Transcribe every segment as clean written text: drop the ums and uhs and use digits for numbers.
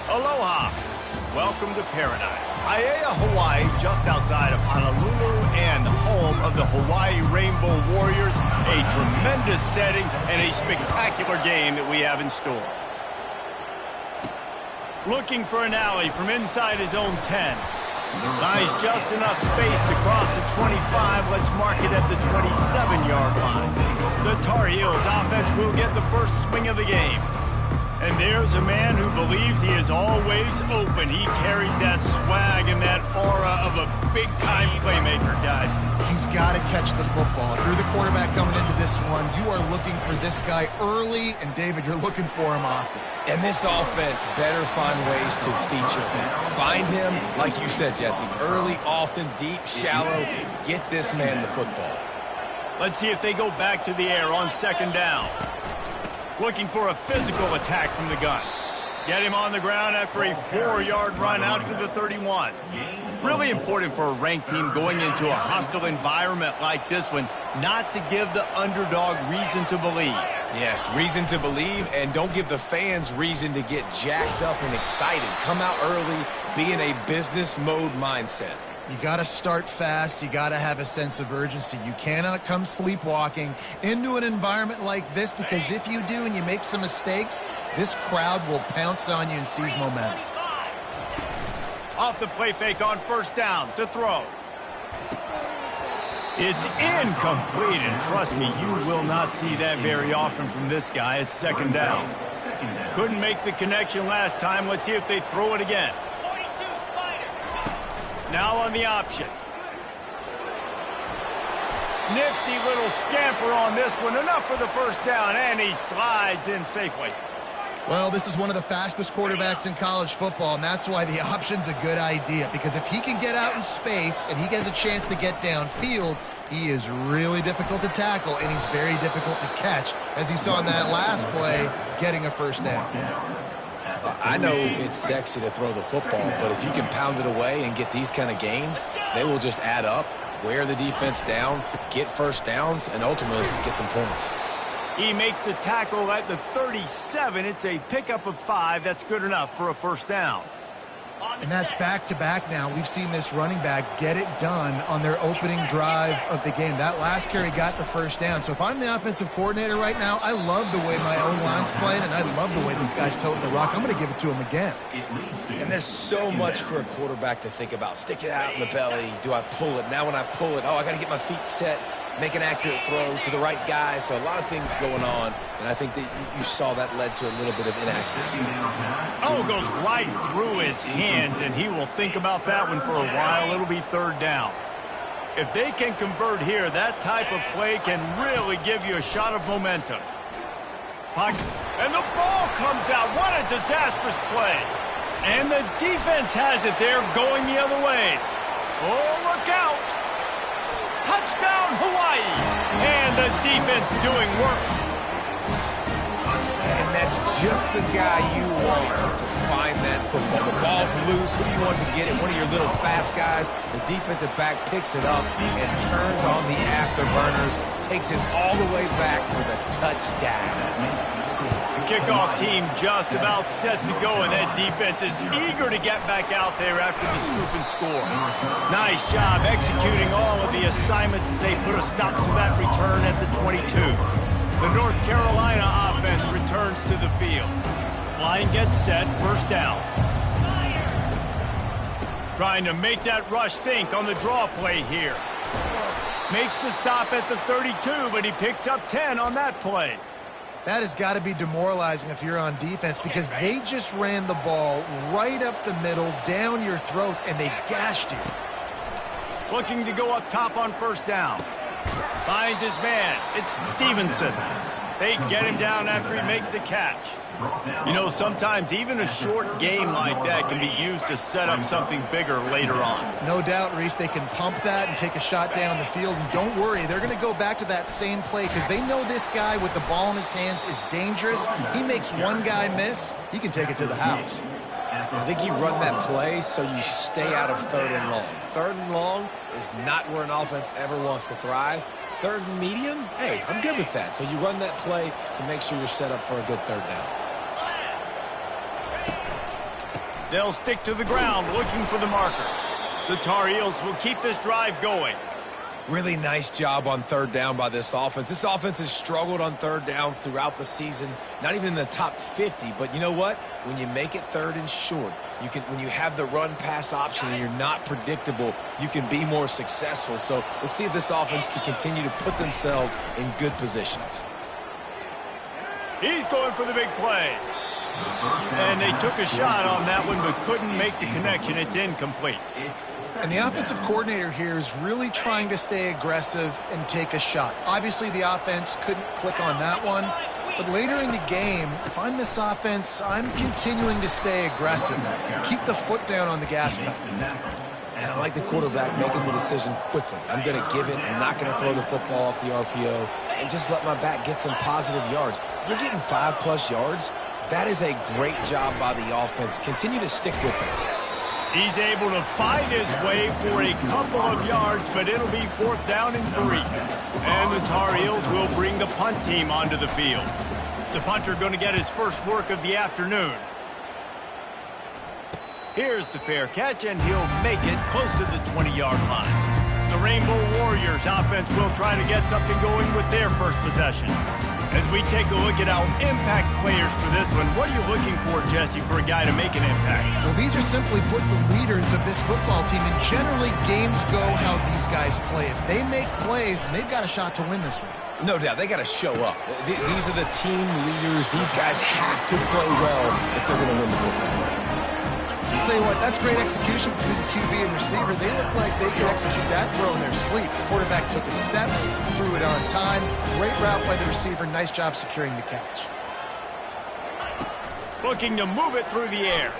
Aloha. Welcome to paradise. Aiea, Hawaii, just outside of Honolulu and home of the Hawaii Rainbow Warriors. A tremendous setting and a spectacular game that we have in store. Looking for an alley from inside his own 10. Buys just enough space to cross the 25. Let's mark it at the 27-yard line. The Tar Heels offense will get the first swing of the game. And there's a man who believes he is always open. He carries that swag and that aura of a big-time playmaker, guys. He's got to catch the football. If you're the quarterback coming into this one, you are looking for this guy early, and David, you're looking for him often. And this offense better find ways to feature him. Find him, like you said, Jesse, early, often, deep, shallow. Get this man the football. Let's see if they go back to the air on second down. Looking for a physical attack from the gun. Get him on the ground after a 4-yard run out to the 31. Really important for a ranked team going into a hostile environment like this one, not to give the underdog reason to believe. Yes, reason to believe, and don't give the fans reason to get jacked up and excited. Come out early, be in a business mode mindset. You got to start fast. You got to have a sense of urgency. You cannot come sleepwalking into an environment like this, because if you do and you make some mistakes, this crowd will pounce on you and seize momentum. Off the play fake on first down to throw. It's incomplete, and trust me, you will not see that very often from this guy. It's second down. Couldn't make the connection last time. Let's see if they throw it again. Now on the option. Nifty little scamper on this one. Enough for the first down, and he slides in safely. Well, this is one of the fastest quarterbacks in college football, and that's why the option's a good idea, because if he can get out in space and he gets a chance to get downfield, he is really difficult to tackle, and he's very difficult to catch, as you saw in that last play, getting a first down. I know it's sexy to throw the football, but if you can pound it away and get these kind of gains, they will just add up, wear the defense down, get first downs, and ultimately get some points. He makes the tackle at the 37. It's a pickup of 5. That's good enough for a first down. And that's back-to-back now. We've seen this running back get it done on their opening drive of the game. That last carry got the first down. So if I'm the offensive coordinator right now, I love the way my own line's playing, and I love the way this guy's toting the rock. I'm going to give it to him again. And there's so much for a quarterback to think about. Stick it out in the belly. Do I pull it? Now when I pull it, I got to get my feet set. Make an accurate throw to the right guy. So a lot of things going on, and I think that you saw that led to a little bit of inaccuracy. Oh, goes right through his hands, and he will think about that one for a while. It'll be third down. If they can convert here, that type of play can really give you a shot of momentum. And the ball comes out. What a disastrous play. And the defense has it there going the other way. Oh, look out. Touchdown, Hawaii! And the defense doing work. And that's just the guy you want to find that football. The ball's loose. Who do you want to get it? One of your little fast guys. The defensive back picks it up and turns on the afterburners. Takes it all the way back for the touchdown. The kickoff team just about set to go, and that defense is eager to get back out there after the scoop and score. Nice job executing all of the assignments as they put a stop to that return at the 22. The North Carolina offense returns to the field. Line gets set, first down. Trying to make that rush think on the draw play here. Makes the stop at the 32, but he picks up 10 on that play. That has got to be demoralizing if you're on defense, because they just ran the ball right up the middle, down your throats, and they gashed you. Looking to go up top on first down. Finds his man. It's Stevenson. They get him down after he makes the catch. You know, sometimes even a short game like that can be used to set up something bigger later on. No doubt, Reese, they can pump that and take a shot down the field. And don't worry, they're going to go back to that same play, because they know this guy with the ball in his hands is dangerous. He makes one guy miss, he can take it to the house. I think you run that play so you stay out of third and long. Third and long is not where an offense ever wants to thrive. Third and medium, hey, I'm good with that. So you run that play to make sure you're set up for a good third down. They'll stick to the ground looking for the marker. The Tar Heels will keep this drive going. Really nice job on third down by this offense. This offense has struggled on third downs throughout the season. Not even in the top 50, but you know what? When you make it third and short, when you have the run-pass option and you're not predictable, you can be more successful. So let's see if this offense can continue to put themselves in good positions. He's going for the big play. And they took a shot on that one but couldn't make the connection. It's incomplete. And the offensive coordinator here is really trying to stay aggressive and take a shot. Obviously, the offense couldn't click on that one. But later in the game, if I'm this offense, I'm continuing to stay aggressive. Keep the foot down on the gas pedal. And I like the quarterback making the decision quickly. I'm going to give it. I'm not going to throw the football off the RPO and just let my back get some positive yards. You're getting 5+ yards. That is a great job by the offense. Continue to stick with it. He's able to fight his way for a couple of yards, but it'll be 4th down and 3. And the Tar Heels will bring the punt team onto the field. The punter going to get his first work of the afternoon. Here's the fair catch, and he'll make it close to the 20-yard line. The Rainbow Warriors offense will try to get something going with their first possession. As we take a look at our impact players for this one, what are you looking for, Jesse, for a guy to make an impact? Well, these are simply put the leaders of this football team, and generally games go how these guys play. If they make plays, then they've got a shot to win this one. No doubt. They got to show up. These are the team leaders. These guys have to play well if they're going to win the football game. I'll tell you what, that's great execution between the QB and receiver. They look like they could execute that throw in their sleep. The quarterback took his steps, threw it on time. Great route by the receiver. Nice job securing the catch. Looking to move it through the air.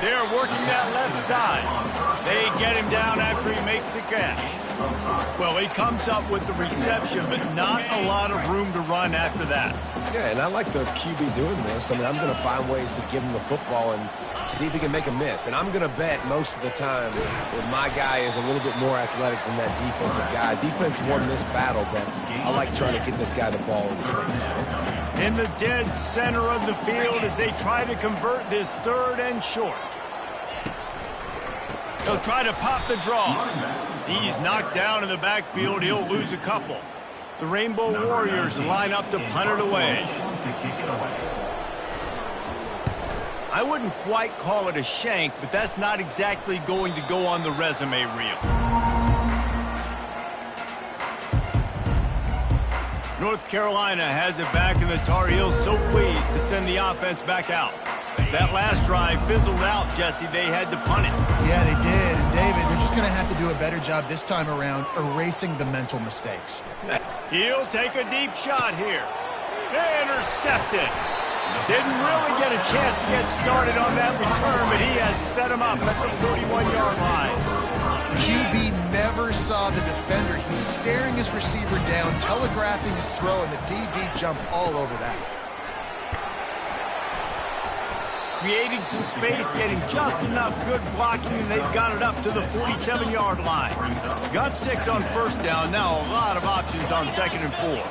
They're working that left side. They get him down after he makes the catch. Well, he comes up with the reception, but not a lot of room to run after that. Yeah, and I like the QB doing this. I mean, I'm going to find ways to give him the football and see if he can make a miss. And I'm going to bet most of the time that my guy is a little bit more athletic than that defensive guy. Defense won this battle, but I like trying to get this guy the ball in space. In the dead center of the field as they try to convert this 3rd and short. He'll try to pop the draw. He's knocked down in the backfield. He'll lose a couple. The Rainbow Warriors line up to punt it away. I wouldn't quite call it a shank, but that's not exactly going to go on the resume reel. North Carolina has it back, and the Tar Heels so pleased to send the offense back out. That last drive fizzled out, Jesse. They had to punt it. Yeah, they did. And, David, they're just going to have to do a better job this time around erasing the mental mistakes. He'll take a deep shot here. Intercepted. Didn't really get a chance to get started on that return, but he has set him up at the 41-yard line. QB never saw the defender. He's staring his receiver down, telegraphing his throw, and the DB jumped all over that. Creating some space, getting just enough good blocking, and they've got it up to the 47-yard line. Got 6 on 1st down, now a lot of options on 2nd and 4.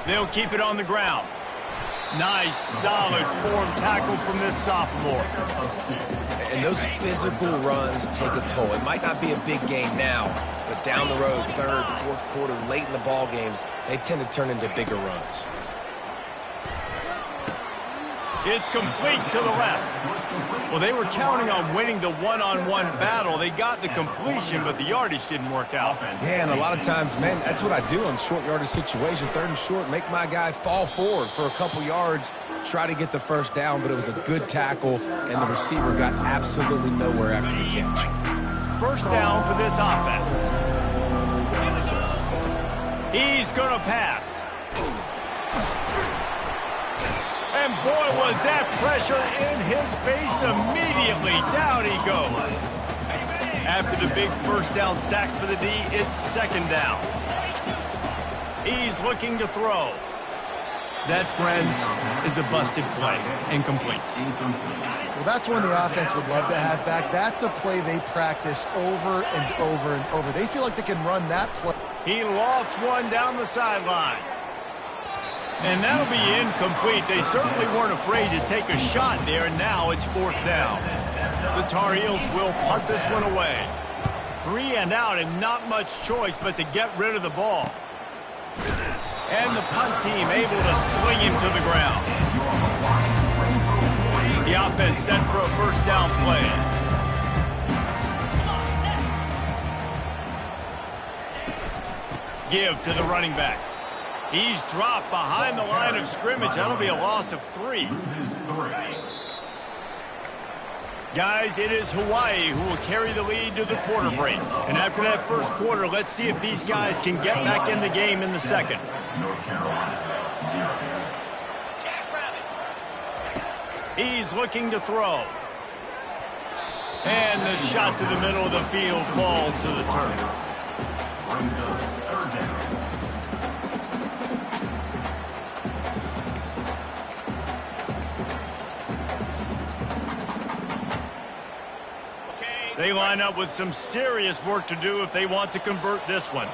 They'll keep it on the ground. Nice, solid form tackle from this sophomore. And those physical runs take a toll. It might not be a big game now, but down the road, 3rd, 4th quarter, late in the ball games, they tend to turn into bigger runs. It's complete to the left. Well, they were counting on winning the one-on-one battle. They got the completion, but the yardage didn't work out. Yeah, and a lot of times, man, that's what I do on short yardage situation. 3rd and short, make my guy fall forward for a couple yards, try to get the 1st down, but it was a good tackle, and the receiver got absolutely nowhere after the catch. 1st down for this offense. He's going to pass. And boy, was that pressure in his face immediately. Down he goes. After the big 1st down sack for the D, it's 2nd down. He's looking to throw. That, friends, is a busted play. Incomplete. Well, that's one the offense would love to have back. That's a play they practice over and over and over. They feel like they can run that play. He lofts one down the sideline. And that'll be incomplete. They certainly weren't afraid to take a shot there, and now it's 4th down. The Tar Heels will punt this one away. 3 and out, and not much choice but to get rid of the ball. And the punt team able to sling him to the ground. The offense set for a 1st down play. Give to the running back. He's dropped behind the line of scrimmage. That'll be a loss of 3. Guys, it is Hawaii who will carry the lead to the quarter break. And after that first quarter, let's see if these guys can get back in the game in the second. He's looking to throw. And the shot to the middle of the field falls to the turf. They line up with some serious work to do if they want to convert this one.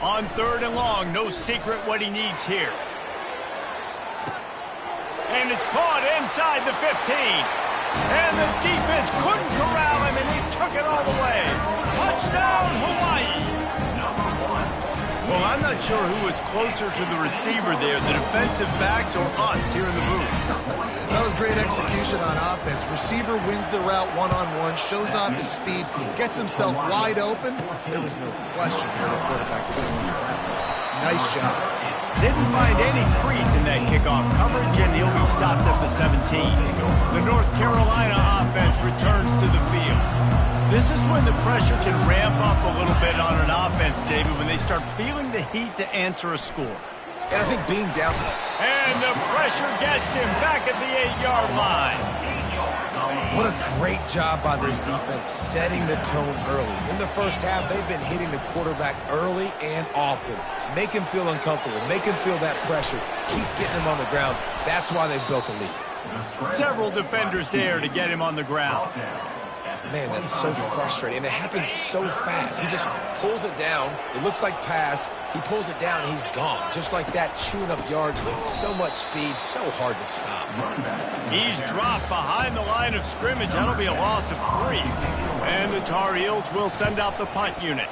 On 3rd and long, no secret what he needs here. And it's caught inside the 15. And the defense couldn't corral him, and he took it all the way. Touchdown, Hawaii! Well, I'm not sure who was closer to the receiver there, the defensive backs or us here in the booth. That was great execution on offense. Receiver wins the route one-on-one, shows off his speed, gets himself wide open. There was no question where the quarterback was going with that. Nice job. Didn't find any crease in that kickoff coverage, and he'll be stopped at the 17. The North Carolina offense returns to the field. This is when the pressure can ramp up a little bit on an offense, David, when they start feeling the heat to answer a score. And I think being down. And the pressure gets him back at the 8-yard line. What a great job by this defense setting the tone early. In the first half, they've been hitting the quarterback early and often. Make him feel uncomfortable. Make him feel that pressure. Keep getting him on the ground. That's why they've built a lead. Several defenders there to get him on the ground. Man, that's so frustrating. And it happens so fast. He just pulls it down. It looks like pass. He pulls it down, and he's gone. Just like that, chewing up yards. So much speed, so hard to stop. He's dropped behind the line of scrimmage. That'll be a loss of 3. And the Tar Heels will send out the punt unit.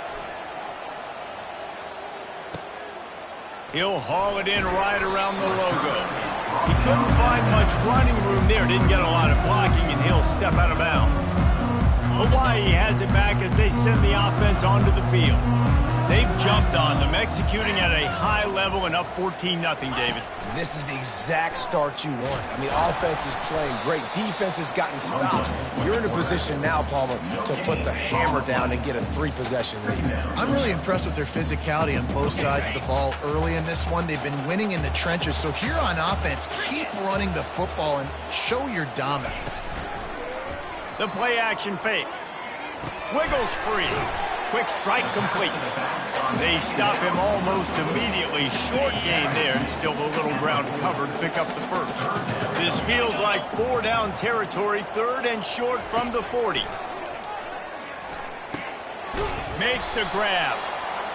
He'll haul it in right around the logo. He couldn't find much running room there. Didn't get a lot of blocking, and he'll step out of bounds. Hawaii has it back as they send the offense onto the field. They've jumped on them, executing at a high level and up 14-0, David. This is the exact start you want. I mean, offense is playing great. Defense has gotten stops. You're in a position now, Palmer, to put the hammer down and get a 3-possession lead. I'm really impressed with their physicality on both sides of the ball early in this one. They've been winning in the trenches. So here on offense, keep running the football and show your dominance. The play-action fake. Wiggles free. Quick strike complete. They stop him almost immediately. Short gain there, and still a little ground covered to pick up the first. This feels like 4-down territory, 3rd and short from the 40. Makes the grab.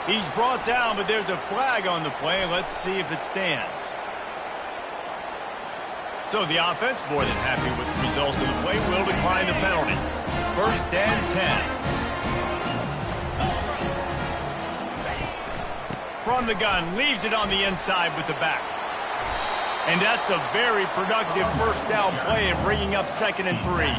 He's brought down, but there's a flag on the play. Let's see if it stands. So the offense, more than happy with the result of the play, will decline the penalty. 1st and 10. From the gun, leaves it on the inside with the back. And that's a very productive 1st down play and bringing up 2nd and 3.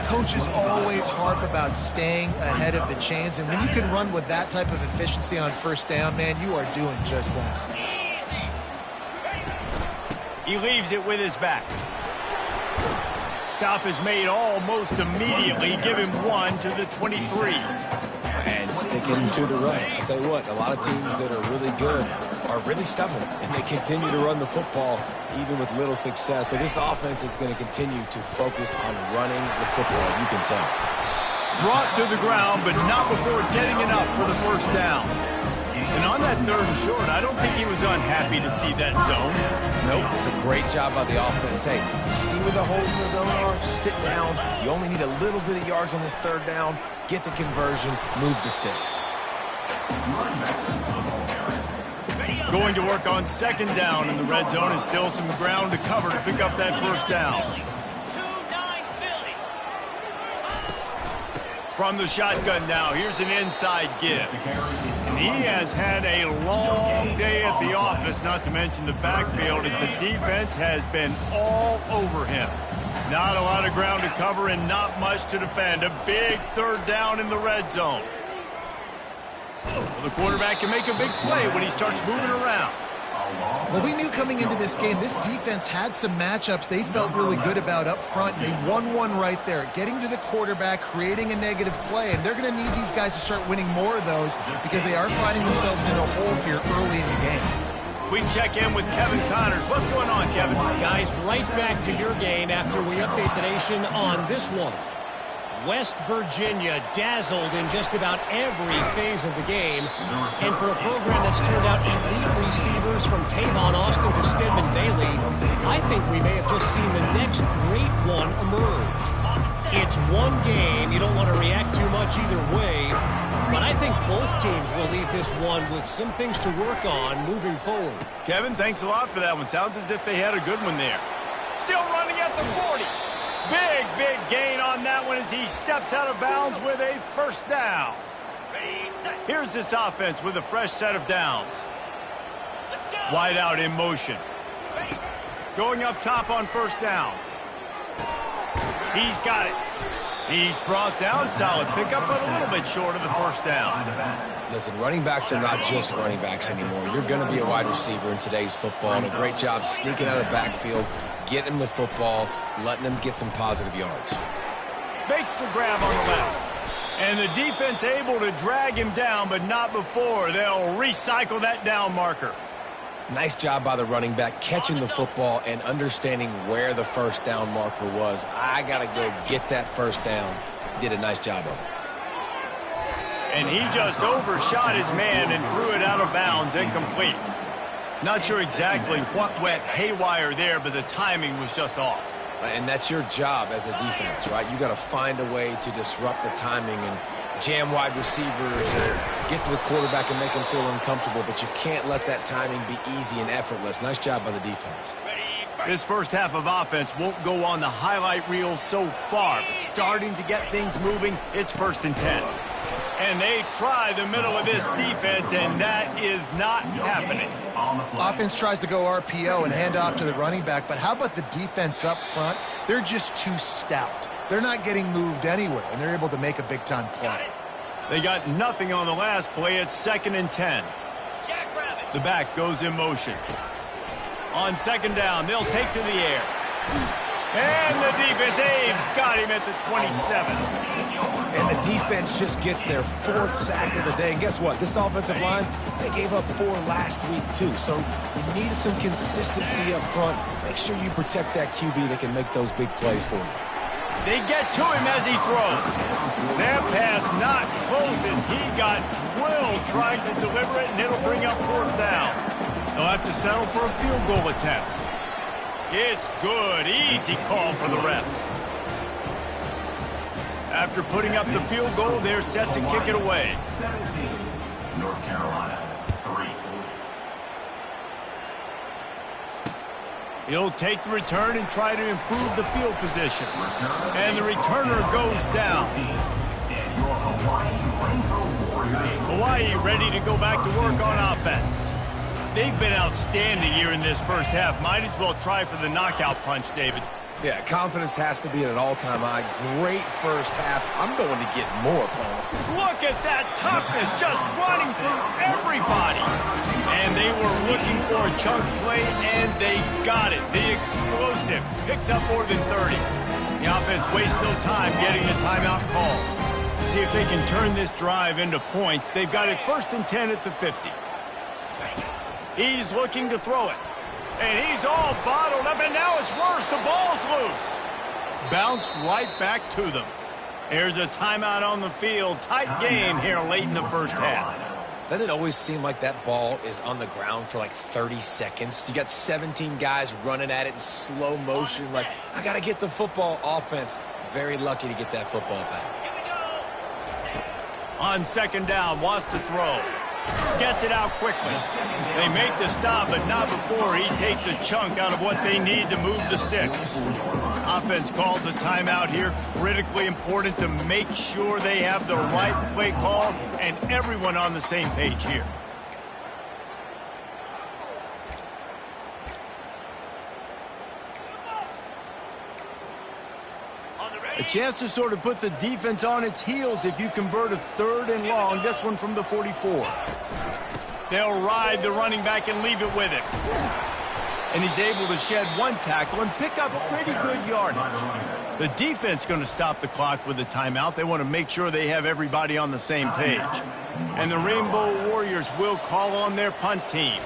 Coaches always harp about staying ahead of the chains, and when you can run with that type of efficiency on 1st down, man, you are doing just that. He leaves it with his back. Stop is made almost immediately. Give him 1 to the 23. And sticking to the run. I'll tell you what, a lot of teams that are really good are really stubborn, and they continue to run the football even with little success. So this offense is going to continue to focus on running the football, you can tell. Brought to the ground, but not before getting enough for the 1st down. And on that 3rd and short, I don't think he was unhappy to see that zone. Nope, it's a great job by the offense. Hey, you see where the holes in the zone are? Sit down. You only need a little bit of yards on this 3rd down. Get the conversion. Move the sticks. Going to work on second down in the red zone, and still some ground to cover to pick up that first down. From the shotgun now, here's an inside give. And he has had a long day at the office, not to mention the backfield, as the defense has been all over him. Not a lot of ground to cover and not much to defend. A big third down in the red zone. Well, the quarterback can make a big play when he starts moving around. Well, we knew coming into this game, this defense had some matchups they felt really good about up front, and they won one right there. Getting to the quarterback, creating a negative play, and they're going to need these guys to start winning more of those because they are finding themselves in a hole here early in the game. We check in with Kevin Connors. What's going on, Kevin? Guys, right back to your game after we update the nation on this one. West Virginia dazzled in just about every phase of the game. And for a program that's turned out elite receivers from Tavon Austin to Stedman Bailey, I think we may have just seen the next great one emerge. It's one game. You don't want to react too much either way. But I think both teams will leave this one with some things to work on moving forward. Kevin, thanks a lot for that one. Sounds as if they had a good one there. Still running at the 40. Big gain on that one as he steps out of bounds with a first down. Here's this offense with a fresh set of downs. Wide out in motion. Going up top on first down. He's got it. He's brought down. Solid pickup, but a little bit short of the first down. Listen, running backs are not just running backs anymore. You're going to be a wide receiver in today's football, and a great job sneaking out of the backfield, getting him the football, letting him get some positive yards. Makes the grab on the left. And the defense able to drag him down, but not before. They'll recycle that down marker. Nice job by the running back, catching the football and understanding where the first down marker was. I got to go get that first down. Did a nice job of it. And he just overshot his man and threw it out of bounds, incomplete. Not sure exactly what went haywire there, but the timing was just off. And that's your job as a defense, right? You got to find a way to disrupt the timing and jam wide receivers or get to the quarterback and make him feel uncomfortable, but you can't let that timing be easy and effortless. Nice job by the defense. This first half of offense won't go on the highlight reel so far, but starting to get things moving, it's 1st and 10. And they try the middle of this defense, and that is not happening. Offense tries to go RPO and hand off to the running back, but how about the defense up front? They're just too stout. They're not getting moved anywhere, and they're able to make a big-time play. They got nothing on the last play. It's 2nd and 10. The back goes in motion. On second down, they'll take to the air. And the defense, they've got him at the 27. And the defense just gets their 4th sack of the day. And guess what? This offensive line, they gave up 4 last week, too. So you need some consistency up front. Make sure you protect that QB that can make those big plays for you. They get to him as he throws. That pass not close as he got drilled trying to deliver it, and it'll bring up 4th down. They'll have to settle for a field goal attempt. It's good. Easy call for the refs. After putting up the field goal, they're set to kick it away. 17, North Carolina, 3. He'll take the return and try to improve the field position. And the returner goes down. Hawaii ready to go back to work on offense. They've been outstanding here in this first half. Might as well try for the knockout punch, David. Yeah, confidence has to be at an all-time high. Great first half. I'm going to get more, Paul. Look at that toughness, just running through everybody. And they were looking for a chunk play, and they got it. The explosive picks up more than 30. The offense wastes no time getting the timeout call. See if they can turn this drive into points. They've got it 1st and 10 at the 50. He's looking to throw it. And he's all bottled up, and now it's worse. The ball's loose. Bounced right back to them. Here's a timeout on the field. Tight game here late in the first half. Doesn't it always seem like that ball is on the ground for like 30 seconds? You got 17 guys running at it in slow motion. Like, I got to get the football. Offense, very lucky to get that football back. On second down, wants to throw. Gets it out quickly. They make the stop, but not before he takes a chunk out of what they need to move the sticks. Offense calls a timeout here. Critically important to make sure they have the right play call and everyone on the same page here. A chance to sort of put the defense on its heels if you convert a 3rd and long. This one from the 44. They'll ride the running back and leave it with him. And he's able to shed one tackle and pick up pretty good yardage. The defense going to stop the clock with a timeout. They want to make sure they have everybody on the same page. And the Rainbow Warriors will call on their punt team.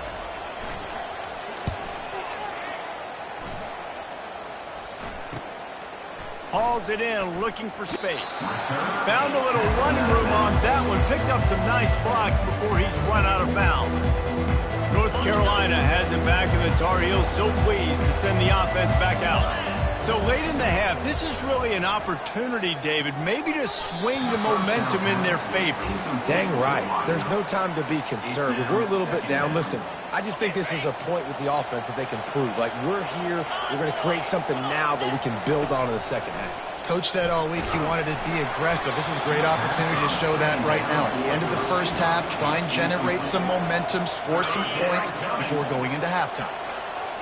Hauls it in, looking for space. Found a little running room on that one. Picked up some nice blocks before he's run out of bounds. North Carolina has him back, and the Tar Heels so pleased to send the offense back out. So late in the half, this is really an opportunity, David, maybe to swing the momentum in their favor. Dang right. There's no time to be conservative. We're a little bit down. Listen, I just think this is a point with the offense that they can prove. Like, we're here, we're going to create something now that we can build on in the second half. Coach said all week he wanted to be aggressive. This is a great opportunity to show that right now. At the end of the first half, try and generate some momentum, score some points before going into halftime.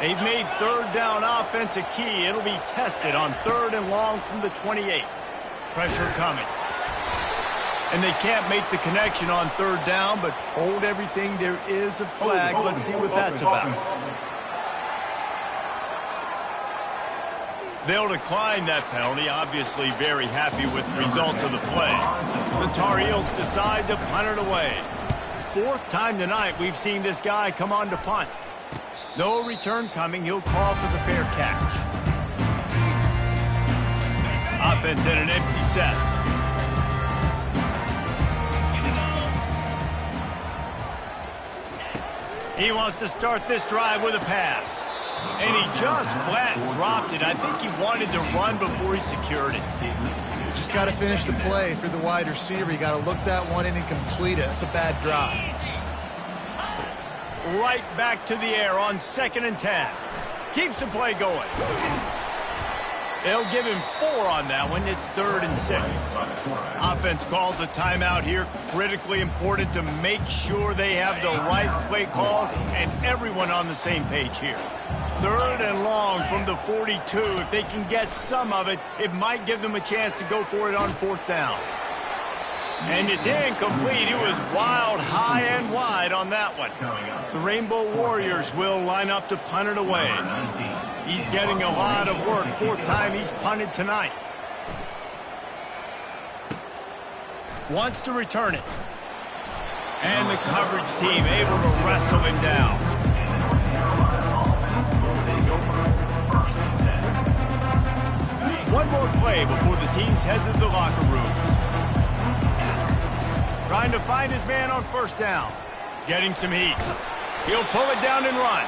They've made 3rd down offense a key. It'll be tested on 3rd and long from the 28. Pressure coming. And they can't make the connection on 3rd down, but hold everything. There is a flag. Let's see what that's about. They'll decline that penalty. Obviously very happy with the results of the play. The Tar Heels decide to punt it away. 4th time tonight we've seen this guy come on to punt. No return coming. He'll call for the fair catch. Offense in an empty set. He wants to start this drive with a pass. And he just flat dropped it. I think he wanted to run before he secured it. Just got to finish the play for the wide receiver. You got to look that one in and complete it. That's a bad drop. Right back to the air on 2nd and 10. Keeps the play going. They'll give him 4 on that one. It's 3rd and 6. Offense calls a timeout here. Critically important to make sure they have the right play call and everyone on the same page here. 3rd and long from the 42. If they can get some of it, it might give them a chance to go for it on 4th down. And it's incomplete. He was wild, high and wide on that one. The Rainbow Warriors will line up to punt it away. He's getting a lot of work. 4th time he's punted tonight. Wants to return it. And the coverage team able to wrestle him down. One more play before the teams head to the locker rooms. Trying to find his man on 1st down. Getting some heat. He'll pull it down and run.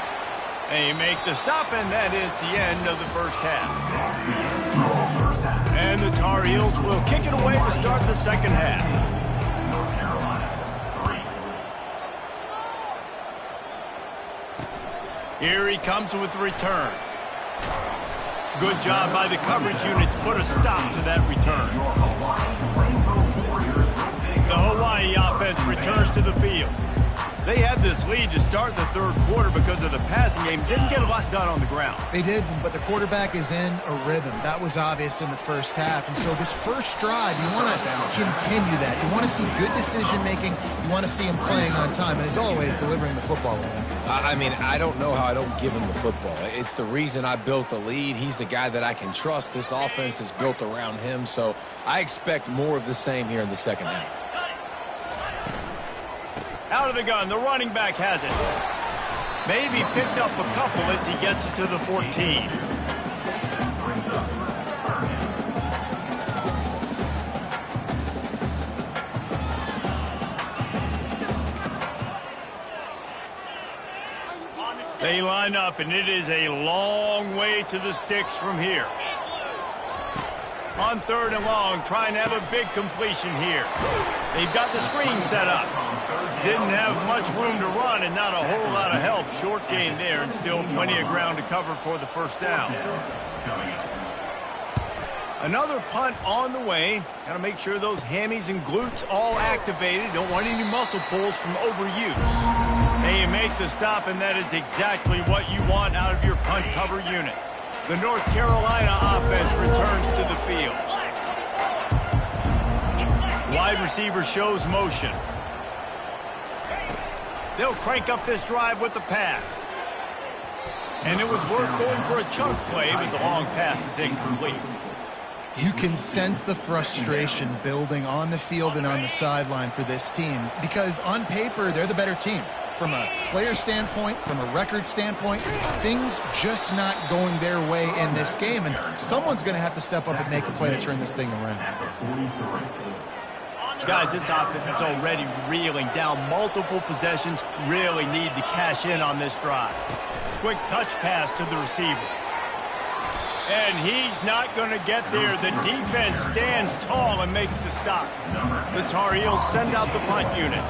They make the stop, and that is the end of the first half. And the Tar Heels will kick it away to start the second half. North Carolina, 3. Here he comes with the return. Good job by the coverage unit to put a stop to that return. The Hawaii offense returns to the field. They had this lead to start the 3rd quarter because of the passing game. Didn't get a lot done on the ground. They did, but the quarterback is in a rhythm. That was obvious in the first half. And so this first drive, you want to continue that. You want to see good decision-making. You want to see him playing on time. And as always, delivering the football. I mean, I don't know how I don't give him the football. It's the reason I built the lead. He's the guy that I can trust. This offense is built around him. So I expect more of the same here in the second half. Out of the gun, the running back has it. Maybe picked up a couple as he gets it to the 14. They line up, and it is a long way to the sticks from here. On 3rd and long, trying to have a big completion here. They've got the screen set up. Didn't have much room to run and not a whole lot of help. Short gain there and still plenty of ground to cover for the first down. Another punt on the way. Got to make sure those hammies and glutes all activated. Don't want any muscle pulls from overuse. And he makes the stop, and that is exactly what you want out of your punt cover unit. The North Carolina offense returns to the field. Wide receiver shows motion. They'll crank up this drive with the pass. And it was worth going for a chunk play, but the long pass is incomplete. You can sense the frustration building on the field and on the sideline for this team because on paper, they're the better team. From a player standpoint, from a record standpoint, things just not going their way in this game, and someone's going to have to step up and make a play to turn this thing around. Guys, this offense is already reeling down. Multiple possessions, really need to cash in on this drive. Quick touch pass to the receiver. And he's not going to get there. The defense stands tall and makes the stop. The Tar Heels send out the punt unit.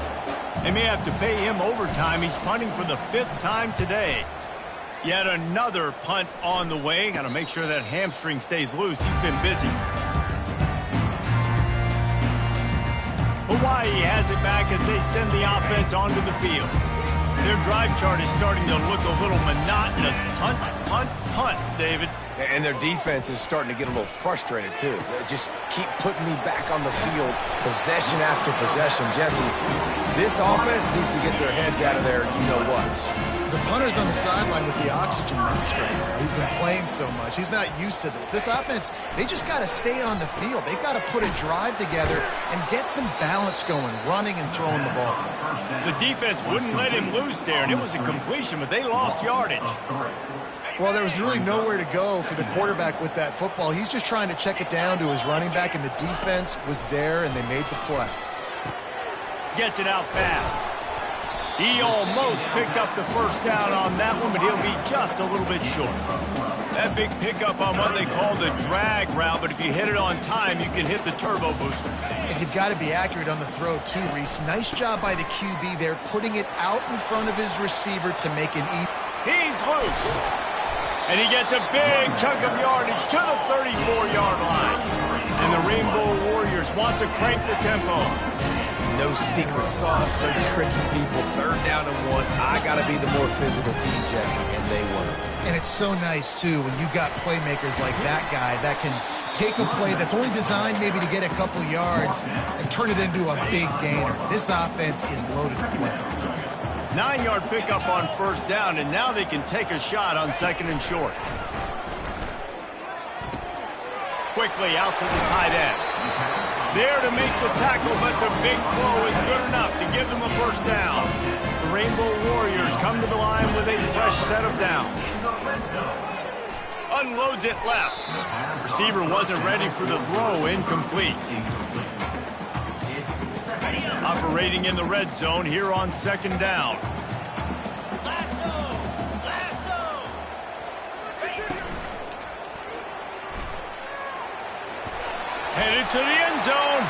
They may have to pay him overtime. He's punting for the 5th time today. Yet another punt on the way. Got to make sure that hamstring stays loose. He's been busy. Hawaii has it back as they send the offense onto the field. Their drive chart is starting to look a little monotonous. Punt, punt, punt, David. And their defense is starting to get a little frustrated, too. They just keep putting me back on the field, possession after possession. Jesse, this offense needs to get their heads out of their you-know-whats. The punter's on the sideline with the oxygen mask right now. He's been playing so much. He's not used to this. This offense, they just got to stay on the field. They've got to put a drive together and get some balance going, running and throwing the ball. The defense wouldn't let him loose there, and it was a completion, but they lost yardage. Well, there was really nowhere to go for the quarterback with that football. He's just trying to check it down to his running back, and the defense was there, and they made the play. Gets it out fast. He almost picked up the first down on that one, but he'll be just a little bit short. That big pickup on what they call the drag route, but if you hit it on time, you can hit the turbo booster. And you've got to be accurate on the throw, too, Reese. Nice job by the QB there, putting it out in front of his receiver to make an easy. He's loose. And he gets a big chunk of yardage to the 34-yard line. And the Rainbow Warriors want to crank the tempo. No secret sauce, no tricky people. 3rd down and 1. I got to be the more physical team, Jesse, and they were. And it's so nice, too, when you've got playmakers like that guy that can take a play that's only designed maybe to get a couple yards and turn it into a big gainer. This offense is loaded with weapons. 9-yard pickup on 1st down, and now they can take a shot on 2nd and short. Quickly out to the tight end. There to make the tackle, but the big throw is good enough to give them a 1st down. The Rainbow Warriors come to the line with a fresh set of downs. Unloads it left. Receiver wasn't ready for the throw, incomplete. Operating in the red zone here on 2nd down. Headed to the end zone.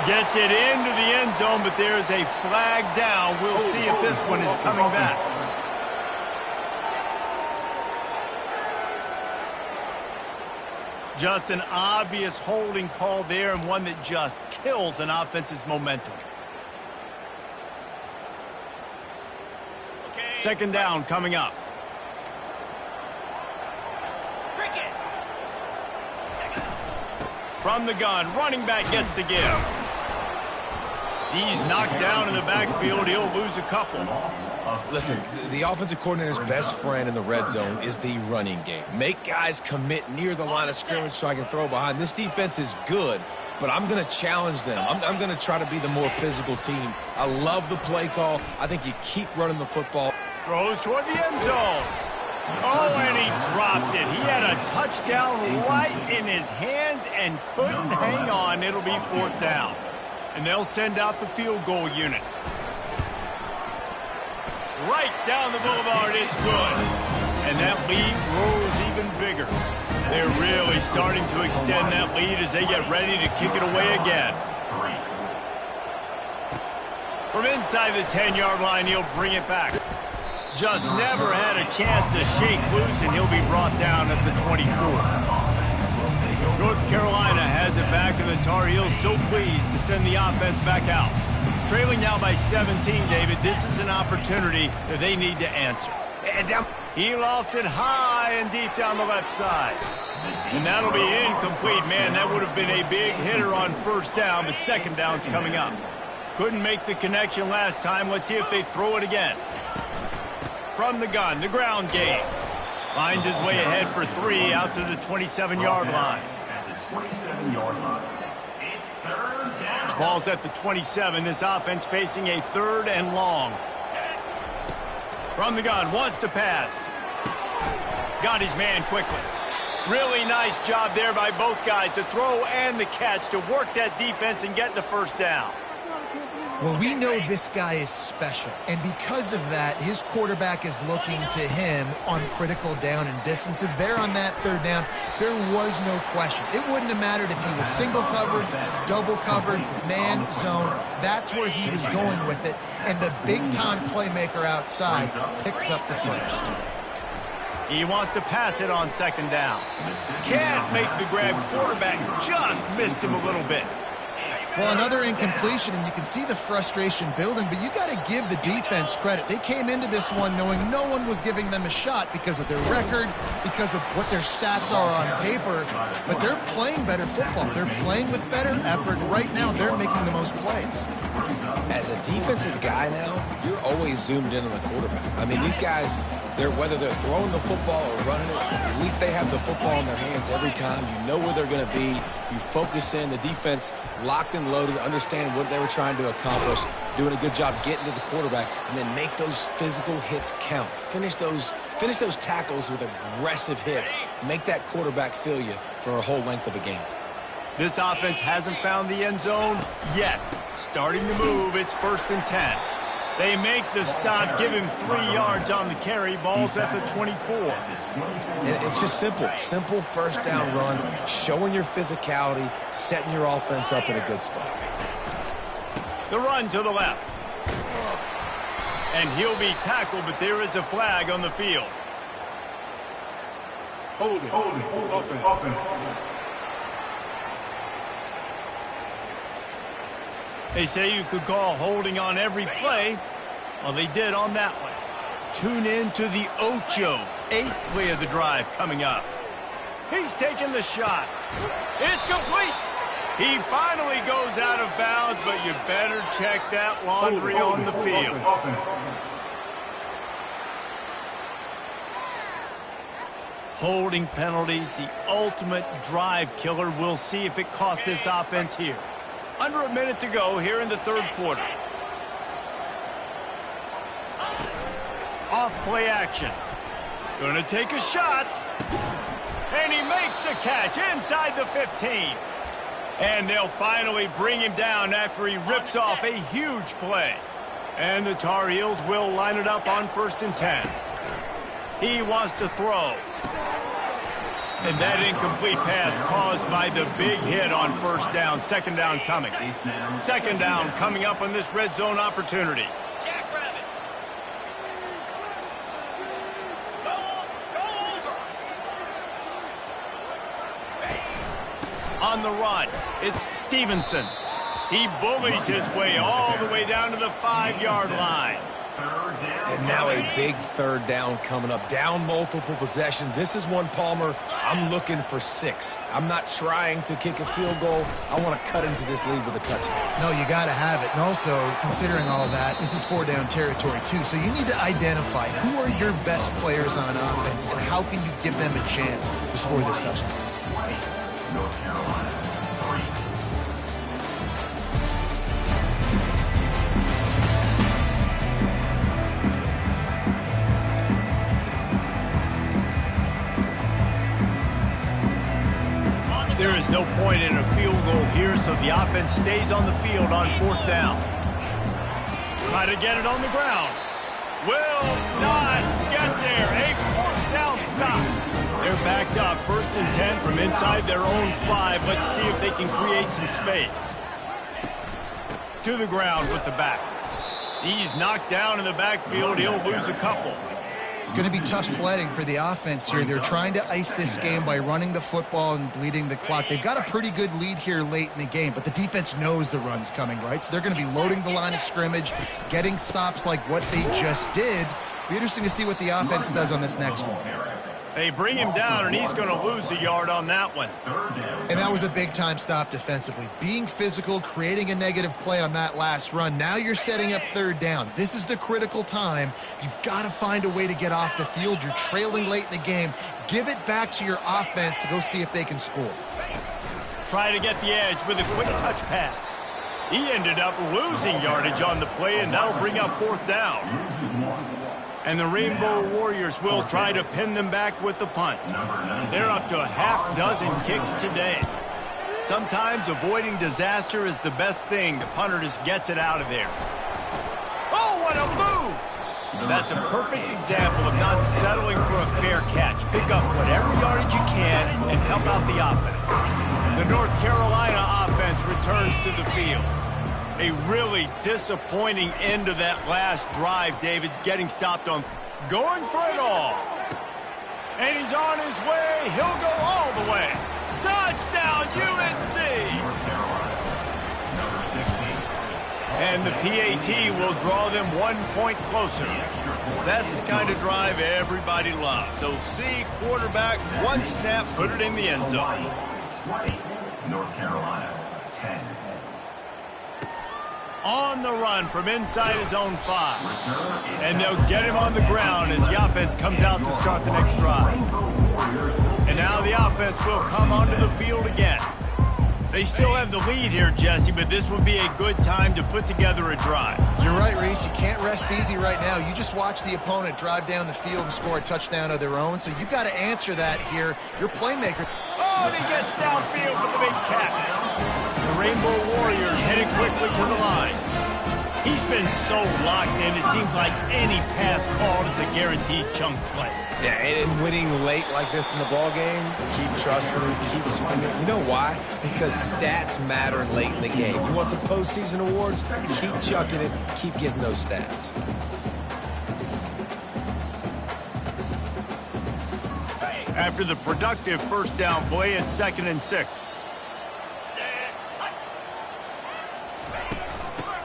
Gets it into the end zone, but there's a flag down. We'll see if this one is coming back. Just an obvious holding call there, and one that just kills an offense's momentum. 2nd down coming up. From the gun, running back gets to give. He's knocked down in the backfield. He'll lose a couple. Listen, the offensive coordinator's best friend in the red zone is the running game. Make guys commit near the line of scrimmage so I can throw behind. This defense is good, but I'm going to challenge them. I'm going to try to be the more physical team. I love the play call. I think you keep running the football. Throws toward the end zone. Oh, and he dropped it. He had a touchdown right in his hands and couldn't hang on. It'll be 4th down. And they'll send out the field goal unit. Right down the boulevard, it's good. And that lead grows even bigger. They're really starting to extend that lead as they get ready to kick it away again. From inside the 10-yard line, he'll bring it back. Just never had a chance to shake loose, and he'll be brought down at the 24. North Carolina has it back, and the Tar Heels so pleased to send the offense back out. Trailing now by 17, David. This is an opportunity that they need to answer. He lost it high and deep down the left side. And that'll be incomplete. Man, that would have been a big hitter on first down, but second down's coming up. Couldn't make the connection last time. Let's see if they throw it again. From the gun, the ground game. Finds his way ahead for 3 out to the 27-yard line. Ball's at the 27. This offense facing a 3rd and long. From the gun, wants to pass. Got his man quickly. Really nice job there by both guys to throw and the catch to work that defense and get the first down. Well, we know this guy is special, and because of that, his quarterback is looking to him on critical down and distances. There on that 3rd down, there was no question. It wouldn't have mattered if he was single covered, double covered, man, zone. That's where he was going with it, and the big-time playmaker outside picks up the first. He wants to pass it on 2nd down. Can't make the grab. Quarterback just missed him a little bit. Well, another incompletion, and you can see the frustration building, but you got to give the defense credit. They came into this one knowing no one was giving them a shot because of their record, because of what their stats are on paper, but they're playing better football. They're playing with better effort. Right now, they're making the most plays. As a defensive guy now, you're always zoomed in on the quarterback. I mean, these guys, whether they're throwing the football or running it, at least they have the football in their hands every time. You know where they're going to be. You focus in. The defense locked and loaded, understand what they were trying to accomplish, doing a good job getting to the quarterback, and then make those physical hits count. Finish those tackles with aggressive hits. Make that quarterback feel you for a whole length of a game. This offense hasn't found the end zone yet. Starting to move, it's 1st and 10. They make the stop, give him 3 yards on the carry. Ball's at the 24. And it's just simple. Simple 1st down run, showing your physicality, setting your offense up in a good spot. The run to the left. And he'll be tackled, but there is a flag on the field. Hold it. Offense. They say you could call holding on every play. Well, they did on that one. Tune in to the Ocho, 8th play of the drive coming up. He's taking the shot. It's complete. He finally goes out of bounds, but you better check that laundry on the field. Holding penalties, the ultimate drive killer. We'll see if it costs this offense here. Under a minute to go here in the 3rd quarter. Off play action. Gonna take a shot. And he makes the catch inside the 15. And they'll finally bring him down after he rips off a huge play. And the Tar Heels will line it up on 1st and 10. He wants to throw. And that incomplete pass caused by the big hit on 1st down. 2nd down coming. 2nd down coming up on this red zone opportunity. On the run, it's Stevenson. He bullies his way all the way down to the 5-yard line. And now a big 3rd down coming up. Down multiple possessions. This is one, Palmer, I'm looking for 6. I'm not trying to kick a field goal. I want to cut into this lead with a touchdown. No, you got to have it. And also, considering all of that, this is 4-down territory, too. So you need to identify who are your best players on offense and how can you give them a chance to score this touchdown. North Carolina, 3. There is no point in a field goal here, so the offense stays on the field on 4th down. Try to get it on the ground. Will not get there. A 4th down stop. They're backed up 1st and 10 from inside their own 5. Let's see if they can create some space. To the ground with the back. He's knocked down in the backfield. He'll lose a couple. It's going to be tough sledding for the offense here. They're trying to ice this game by running the football and bleeding the clock. They've got a pretty good lead here late in the game, but the defense knows the run's coming, right? So they're going to be loading the line of scrimmage, getting stops like what they just did. Be interesting to see what the offense does on this next one. They bring him down, and he's going to lose a yard on that one. And that was a big-time stop defensively. Being physical, creating a negative play on that last run. Now you're setting up third down. This is the critical time. You've got to find a way to get off the field. You're trailing late in the game. Give it back to your offense to go see if they can score. Try to get the edge with a quick touch pass. He ended up losing yardage on the play, and that'll bring up fourth down. And the Rainbow Warriors will try to pin them back with the punt. They're up to a half dozen kicks today. Sometimes avoiding disaster is the best thing. The punter just gets it out of there. Oh, what a move! That's a perfect example of not settling for a fair catch. Pick up whatever yardage you can and help out the offense. The North Carolina offense returns to the field. A really disappointing end to that last drive, David, getting stopped on going for it all. And he's on his way. He'll go all the way. Touchdown, UNC! And the PAT will draw them 1 point closer. That's the kind of drive everybody loves. So see quarterback, one snap, put it in the end zone. 20, North Carolina, 10. On the run from inside his own 5. And they'll get him on the ground as the offense comes out to start the next drive. And now the offense will come onto the field again. They still have the lead here, Jesse, but this would be a good time to put together a drive. You're right, Reese. You can't rest easy right now. You just watch the opponent drive down the field and score a touchdown of their own, so you've got to answer that here. Your playmaker. Oh, and he gets downfield for the big catch. The Rainbow Warriors headed quickly to the line. He's been so locked in, it seems like any pass called is a guaranteed chunk play. Yeah, and winning late like this in the ball game, keep trusting him, keep swinging. You know why? Because stats matter late in the game. You want some postseason awards? Keep chucking it, keep getting those stats. After the productive first down play, it's 2nd and 6.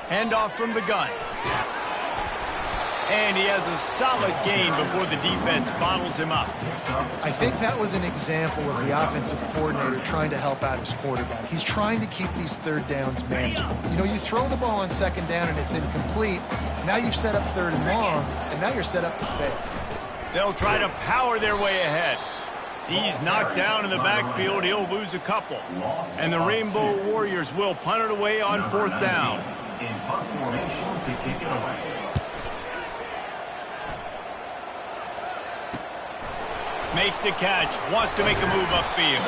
Handoff from the gun. And he has a solid gain before the defense bottles him up. I think that was an example of the offensive coordinator trying to help out his quarterback. He's trying to keep these third downs manageable. You know, you throw the ball on 2nd down and it's incomplete. Now you've set up 3rd and long, and now you're set up to fail. They'll try to power their way ahead. He's knocked down in the backfield. He'll lose a couple. And the Rainbow Warriors will punt it away on 4th down. In punt formation to kick it away. Makes the catch, wants to make a move upfield.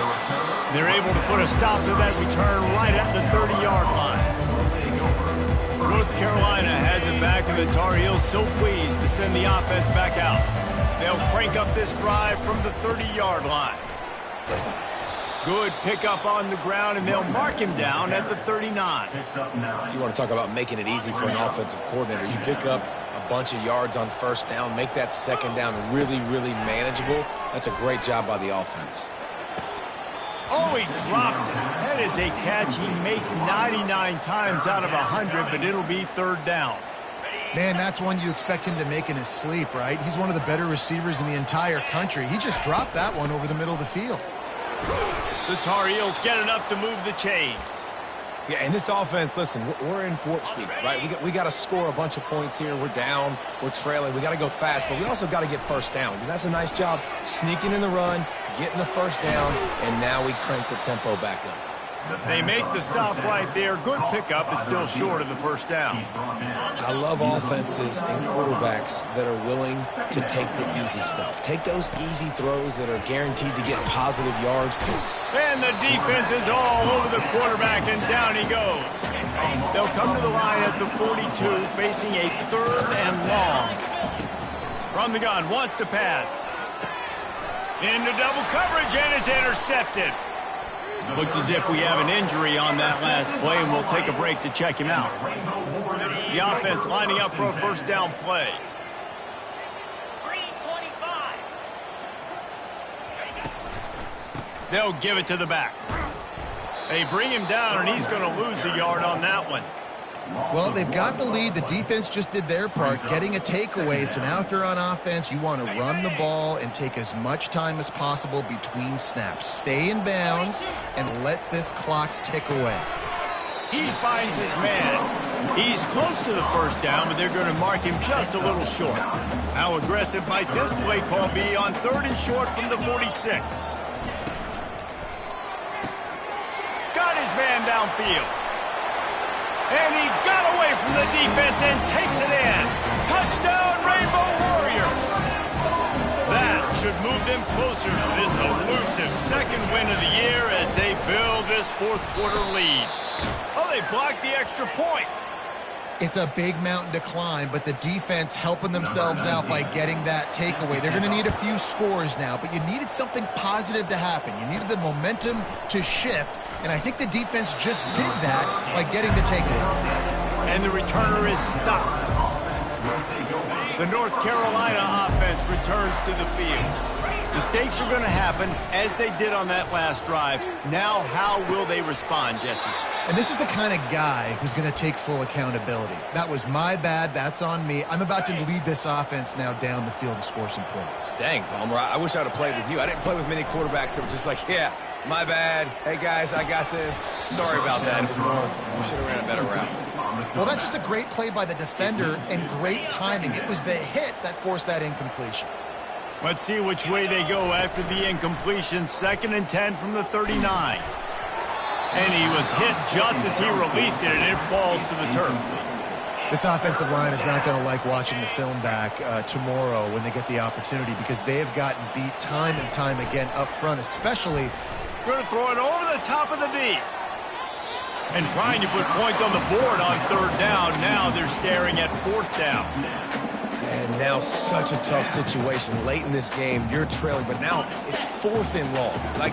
They're able to put a stop to that return right at the 30-yard line. North Carolina has it back, and the Tar Heels so pleased to send the offense back out. They'll crank up this drive from the 30-yard line. Good pickup on the ground, and they'll mark him down at the 39. You want to talk about making it easy for an offensive coordinator. You pick up a bunch of yards on 1st down, make that 2nd down really, really manageable. That's a great job by the offense. Oh, he drops it. That is a catch he makes 99 times out of 100, but it'll be 3rd down. Man, that's one you expect him to make in his sleep, right? He's one of the better receivers in the entire country. He just dropped that one over the middle of the field. The Tar Heels get enough to move the chains. Yeah, and this offense, listen, we're in warp speed, right? We got to score a bunch of points here. We're down, we're trailing. We got to go fast, but we also got to get 1st downs. And that's a nice job sneaking in the run, getting the 1st down, and now we crank the tempo back up. They make the stop right there. Good pickup. It's still short of the 1st down. I love offenses and quarterbacks that are willing to take the easy stuff. Take those easy throws that are guaranteed to get positive yards. And the defense is all over the quarterback, and down he goes. They'll come to the line at the 42, facing a 3rd and long. From the gun, wants to pass. Into double coverage, and it's intercepted. Looks as if we have an injury on that last play, and we'll take a break to check him out. The offense lining up for a first down play. They'll give it to the back. They bring him down, and he's going to lose a yard on that one. Well, they've got the lead. The defense just did their part, getting a takeaway. So now if you're on offense, you want to run the ball and take as much time as possible between snaps. Stay in bounds and let this clock tick away. He finds his man. He's close to the first down, but they're going to mark him just a little short. How aggressive might this play call be on 3rd and short from the 46? Got his man downfield. And he got away from the defense and takes it in. Touchdown, Rainbow Warrior. That should move them closer to this elusive second win of the year as they build this fourth-quarter lead. Oh, they blocked the extra point. It's a big mountain to climb, but the defense helping themselves out by getting that takeaway. They're going to need a few scores now, but you needed something positive to happen. You needed the momentum to shift, and I think the defense just did that by getting the takeaway. And the returner is stopped. The North Carolina offense returns to the field. Mistakes are going to happen, as they did on that last drive. Now, how will they respond, Jesse? And this is the kind of guy who's going to take full accountability. That was my bad. That's on me. I'm about to lead this offense now down the field and score some points. Dang, Palmer, I wish I would have played with you. I didn't play with many quarterbacks that were just like, yeah, my bad. Hey, guys, I got this. Sorry about that. It was more, we should have ran a better route. Well, that's just a great play by the defender and great timing. It was the hit that forced that incompletion. Let's see which way they go after the incompletion. 2nd and 10 from the 39. And he was hit just as he released it, and it falls to the turf. This offensive line is not going to like watching the film back tomorrow when they get the opportunity, because they have gotten beat time and time again up front, especially. Going to throw it over the top of the D. And trying to put points on the board on 3rd down. Now they're staring at 4th down. And now such a tough situation. Late in this game, you're trailing, but now it's 4th and long. Like,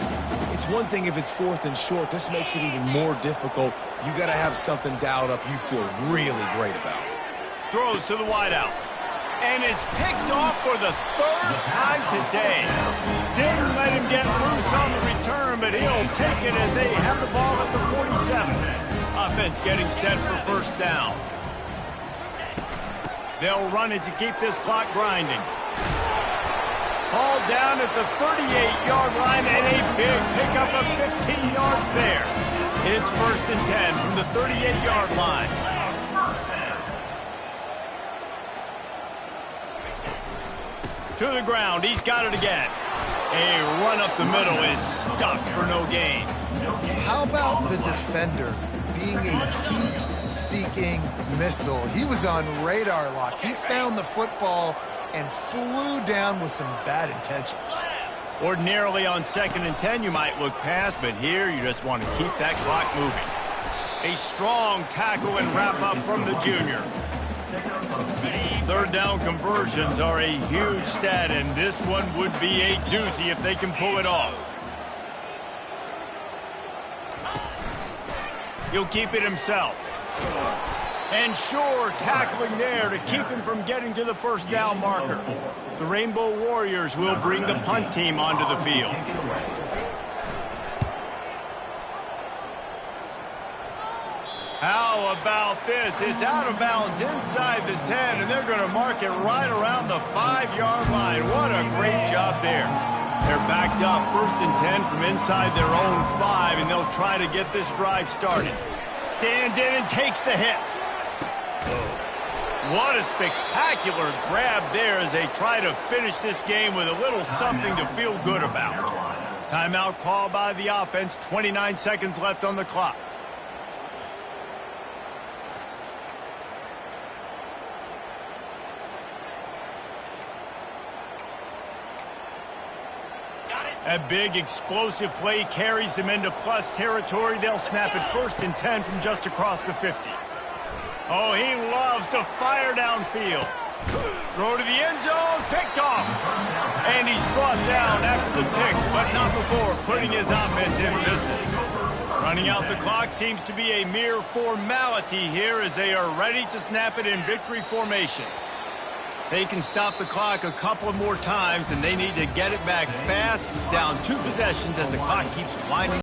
it's one thing if it's 4th and short. This makes it even more difficult. You got to have something dialed up you feel really great about. Throws to the wideout. And it's picked off for the 3rd time today. Didn't let him get loose on the return, but he'll take it as they have the ball at the 47. Offense getting set for 1st down. They'll run it to keep this clock grinding. Ball down at the 38-yard line, and a big pickup of 15 yards there. It's 1st and 10 from the 38-yard line. To the ground, he's got it again. A run up the middle is stuffed for no gain. How about the defender being a heat-seeking missile? He was on radar lock. He found the football and flew down with some bad intentions. Ordinarily on 2nd and 10, you might look past, but here you just want to keep that clock moving. A strong tackle and wrap-up from the junior. 3rd down conversions are a huge stat, and this one would be a doozy if they can pull it off. He'll keep it himself. And sure, tackling there to keep him from getting to the 1st down marker. The Rainbow Warriors will bring the punt team onto the field. How about this? It's out of bounds inside the 10, and they're going to mark it right around the 5-yard line. What a great job there. They're backed up 1st and 10 from inside their own 5, and they'll try to get this drive started. Stands in and takes the hit. What a spectacular grab there as they try to finish this game with a little something to feel good about. Timeout called by the offense, 29 seconds left on the clock. A big explosive play carries them into plus territory. They'll snap it 1st and 10 from just across the 50. Oh, he loves to fire downfield. Throw to the end zone, picked off. And he's brought down after the pick, but not before putting his offense in business. Running out the clock seems to be a mere formality here as they are ready to snap it in victory formation. They can stop the clock a couple more times, and they need to get it back fast, down 2 possessions as the clock keeps winding.